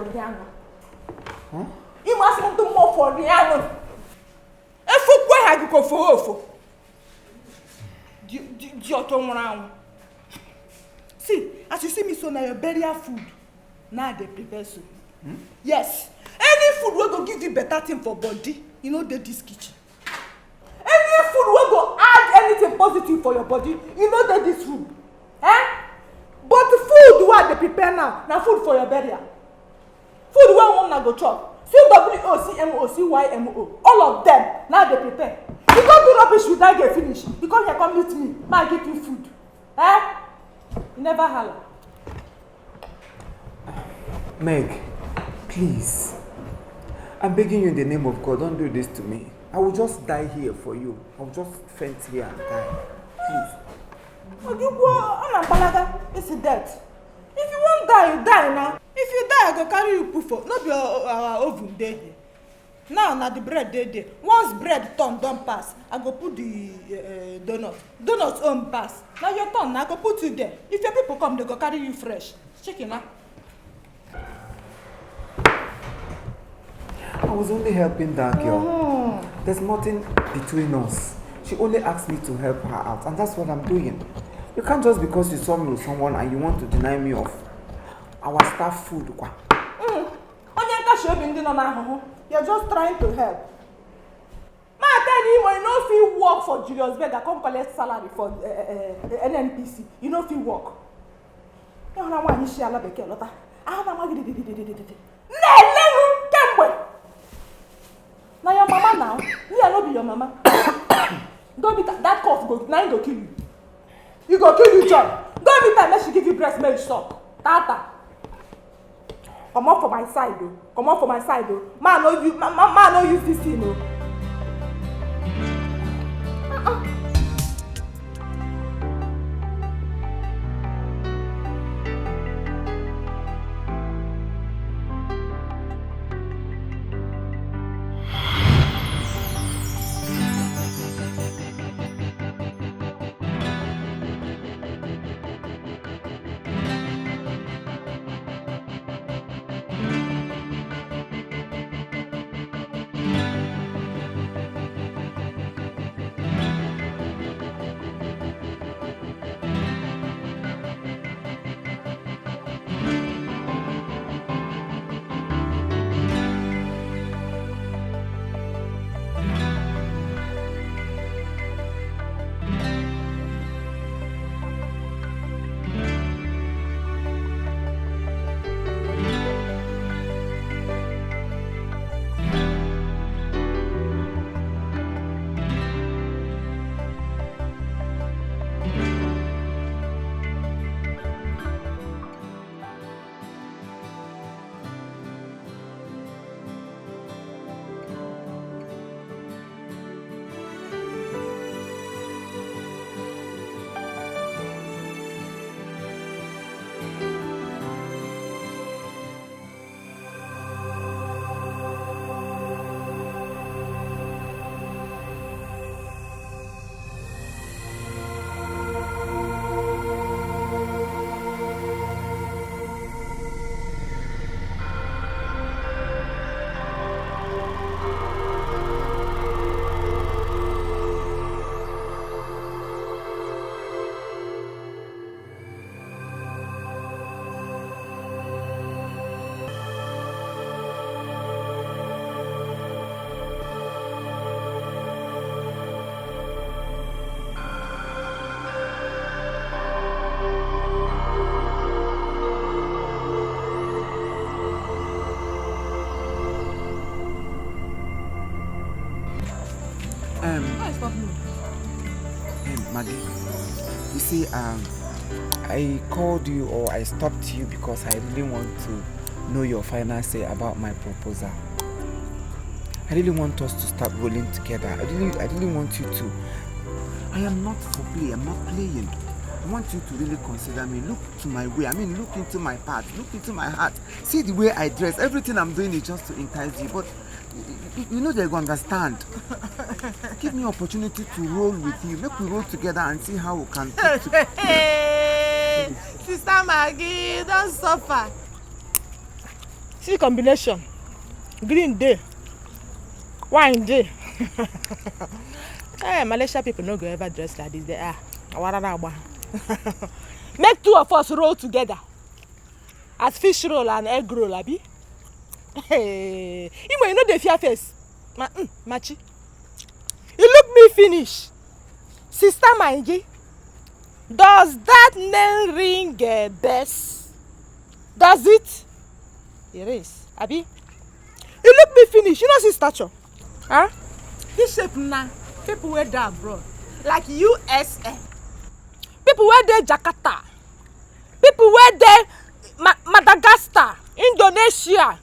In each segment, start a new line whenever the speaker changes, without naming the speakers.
Rihanna. Huh? You must want to more for Rihanna. If you go ahead, you go for her. See, as you see me so now your burial food. Now they prepare soup. Yes. Any food will go give you better thing for body. You know this kitchen. Any food will go add anything positive for your body. You know this room. But the food what they prepare now food for your burial. Food where one go chop. CWOCMO, all of them now they prepare. You don't do rubbish without get finish. You come here, come meet me. I get you food. You never holler.
Meg, please. I'm begging you in the name of God, don't do this to me. I will just die here for you. I will just faint here and die. Please.
It's death. If you won't die, you die now. If you die, I go carry you put for. Not our oven there. Now the bread there. Once bread turn don't pass, I go put the donut. Donuts on pass. Now your turn, I go put you there. If your people come, they go carry you fresh. Chicken, huh?
I was only helping that girl. There's nothing between us. She only asked me to help her out, and that's what I'm doing. You can't just because you saw me with someone and you want to deny me of our staff food.
You're just trying to help. Ma tell you, you know if you work for Julius Berger, come collect salary for NNPC. You know if you work. You know why you share a lot. Now your mama now. Me I no be your mama. Don't be that cough go now go kill you. You go kill you, John. Don't be time she give you breast milk suck. Tata. Come on for my side though. Come on for my side though. Man no use this thing though.
Maggie, you see, I called you or I stopped you because I really want to know your final say about my proposal. I really want us to start rolling together. I really want you to. I am not for play, I'm not playing. I want you to really consider me. Look to my way. I mean, look into my path. Look into my heart. See the way I dress. Everything I'm doing is just to entice you. But you know they're going to understand. Give me opportunity to roll with you. Make we roll together and see how we can.
Hey, Sister Maggie, don't suffer.
See combination. Green day. Wine day. Hey, Malaysia people no go ever dress like this. They are. Make two of us roll together. As fish roll and egg roll, abi. Hey, you know the fear face. Machi. You look me finish. Sister Maggi. Does that name ring a best? Does it? It is. Abi? You look me finish. You know see stature. Huh? This shape now. People wear that abroad. Like USA. People wear there Jakarta. People wear there Madagascar. Indonesia.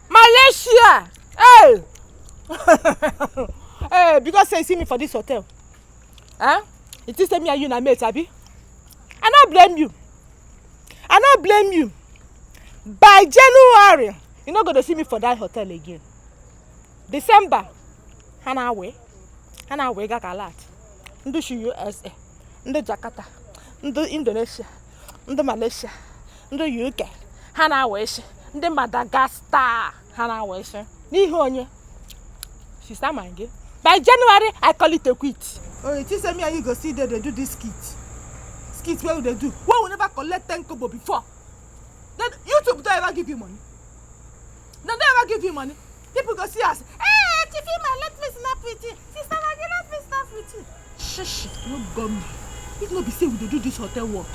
Malaysia. Hey. Hey, because you see me for this hotel. Huh? It is me and you na mate, abi? I not blame you. I not blame you. By January, you're not going to see me for that hotel again. December, Hana we got a lot. Ndo USA, ndo Jakarta, ndo Indonesia, ndo Malaysia, ndo UK, Hana we ndo Madagascar, Hana we Ni honye. Sister Maggi. By January, I call it a quit. Oh, it is me and you go see they do this skit. Skit where they do. Why we never collect 10 kobo before? Then YouTube don't ever give you money. They don't ever give you money. People go see us. Hey, Chifima, let me snap with you. Sister Maggi, let me snap with you. Shush, no gum. It no be say we do this hotel work.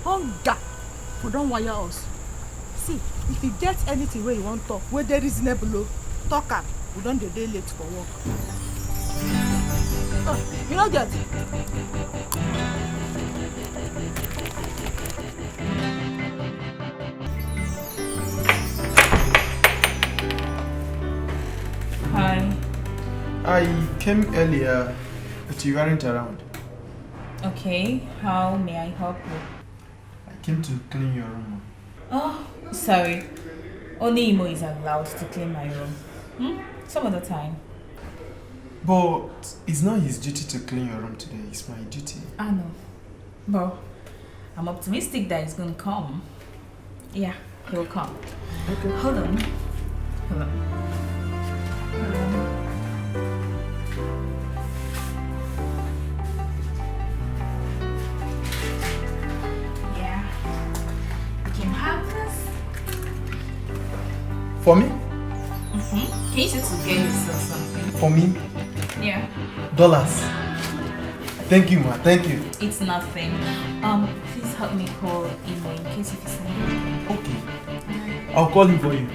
Hunger. We don't wire us. See, if you get anything where you want to talk, where there is reasonable, talk am. We don't dey late for work. Oh, you know that.
Hi.
I came earlier, but you weren't around.
Okay, how may I help you?
I came to clean your room.
Oh, sorry. Only Imo is allowed to clean my room. Some other time.
But it's not his duty to clean your room today, it's my duty.
I know. But I'm optimistic that he's gonna come. Yeah, he'll come.
Okay.
Hold on. Yeah. You can have this.
For me?
Can you just get yourself something?
For me?
Yeah.
$. Thank you, ma. Thank you.
It's nothing. Please help me call Imo in case if you send me.
Okay. I'll call him for you.